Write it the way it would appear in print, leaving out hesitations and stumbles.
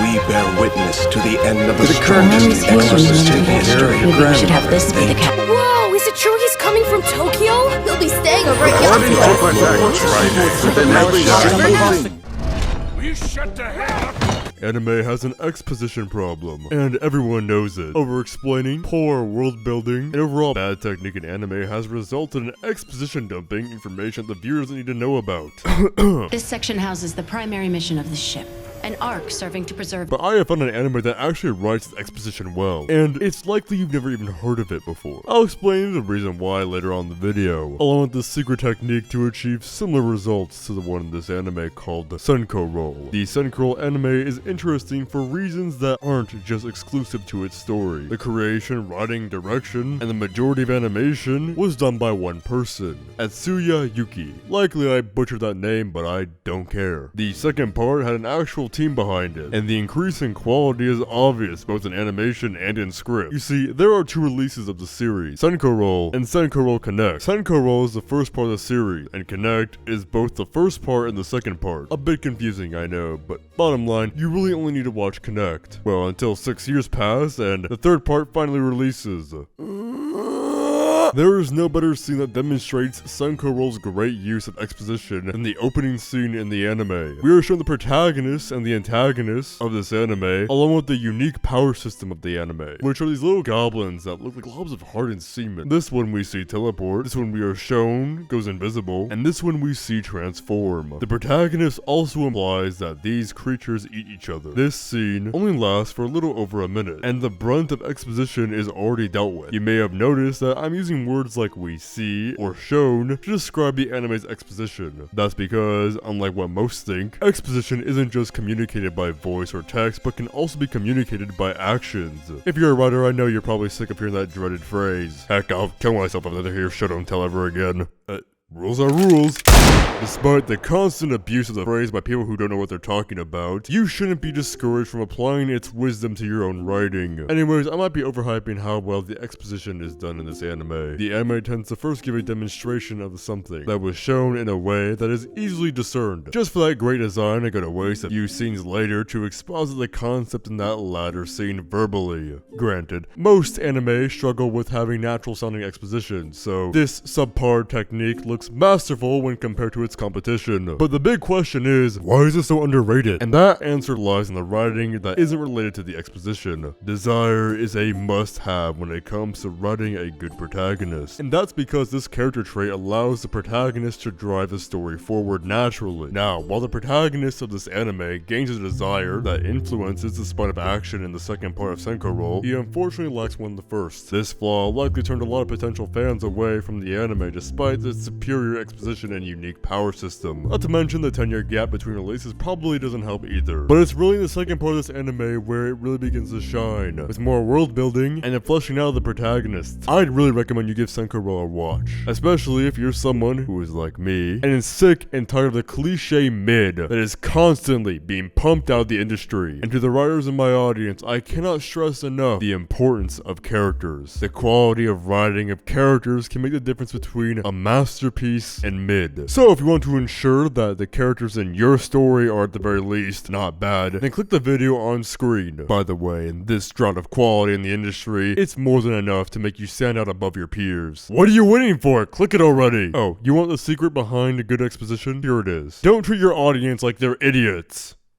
we bear witness to the end of the current strongest exorcist in history. Maybe we should have this be the cap. Whoa, is it true he's coming from Tokyo? He'll be staying over at According to Will you shut the hell up? Anime has an exposition problem, and everyone knows it. Over-explaining, poor world building, and overall bad technique in anime has resulted in exposition dumping information the viewers need to know about. This section houses the primary mission of the ship, an arc serving to preserve. But I have found an anime that actually writes its exposition well, and it's likely you've never even heard of it before. I'll explain the reason why later on in the video, along with the secret technique to achieve similar results to the one in this anime called the Senko Roll. The Senko Roll anime is interesting for reasons that aren't just exclusive to its story. The creation, writing, direction, and the majority of animation was done by one person, Atsuya Yuki. Likely I butchered that name, but I don't care. The second part had an actual team behind it, and the increase in quality is obvious both in animation and in script. You see, there are two releases of the series, Senko Roll and Senko Roll Connect. Senko Roll is the first part of the series, and Connect is both the first part and the second part. A bit confusing, I know, but bottom line, you really only need to watch Connect. Well, until 6 years pass and the third part finally releases. There is no better scene that demonstrates Senko Roll's great use of exposition than the opening scene in the anime. We are shown the protagonists and the antagonists of this anime, along with the unique power system of the anime, which are these little goblins that look like globs of hardened semen. This one we see teleport, this one we are shown goes invisible, and this one we see transform. The protagonist also implies that these creatures eat each other. This scene only lasts for a little over a minute, and the brunt of exposition is already dealt with. You may have noticed that I'm using words like we see or shown to describe the anime's exposition. That's because, unlike what most think, exposition isn't just communicated by voice or text, but can also be communicated by actions. If you're a writer, I know you're probably sick of hearing that dreaded phrase. Heck, I'll kill myself if I hear show don't tell ever again. Rules are rules. Despite the constant abuse of the phrase by people who don't know what they're talking about, you shouldn't be discouraged from applying its wisdom to your own writing. Anyways, I might be overhyping how well the exposition is done in this anime. The anime tends to first give a demonstration of something that was shown in a way that is easily discerned. Just for that great design, I gotta waste a few scenes later to exposit the concept in that latter scene verbally. Granted, most anime struggle with having natural sounding exposition, so this subpar technique looks masterful when compared to its competition. But the big question is, why is it so underrated? And that answer lies in the writing that isn't related to the exposition. Desire is a must-have when it comes to writing a good protagonist. And that's because this character trait allows the protagonist to drive the story forward naturally. Now, while the protagonist of this anime gains a desire that influences the spine of action in the second part of Senko Roll, he unfortunately lacks one in the first. This flaw likely turned a lot of potential fans away from the anime despite its superior exposition and unique power system. Not to mention the 10-year gap between releases probably doesn't help either. But it's really in the second part of this anime where it really begins to shine, with more world building and the fleshing out of the protagonist. I'd really recommend you give Senko Roll a watch, especially if you're someone who is like me and is sick and tired of the cliche mid that is constantly being pumped out of the industry. And to the writers in my audience, I cannot stress enough the importance of characters. The quality of writing of characters can make the difference between a masterpiece and mid. So if you want to ensure that the characters in your story are at the very least not bad, then click the video on screen. By the way, in this drought of quality in the industry, it's more than enough to make you stand out above your peers. What are you waiting for? Click it already! Oh, you want the secret behind a good exposition? Here it is. Don't treat your audience like they're idiots.